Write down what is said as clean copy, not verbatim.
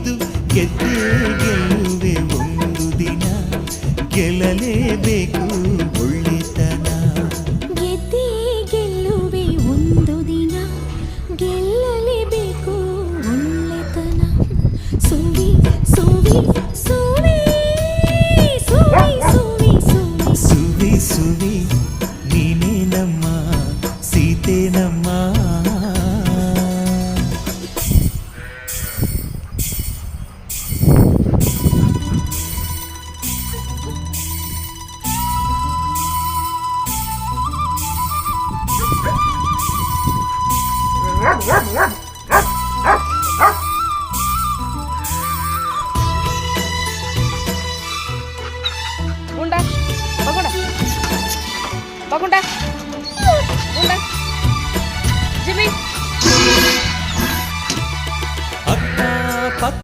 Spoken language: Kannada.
ಇದ್ದು ಗೆದ್ದೇ ಗೆಲ್ಲುವೆ ಒಂದು ದಿನ, ಗೆಲ್ಲಲೇಬೇಕು ಒಳ್ಳೆತನ. ಗೆದ್ದೇ ಗೆಲ್ಲುವೆ ಒಂದು ದಿನ, ಗೆಲ್ಲಲೇಬೇಕು ಒಳ್ಳೆತನ. ಸುವಿ ಸುವಿ ಸುವಿ ಸುವಿ ಸುವಿ ಸುವಿ ಸುವಿ ಸುವಿ ನೀನೇ ನಮ್ಮ ಸೀತೆ ನಮ್ಮ. ಗುಂಡ ಬಗುಂಡ ಬಗುಂಡ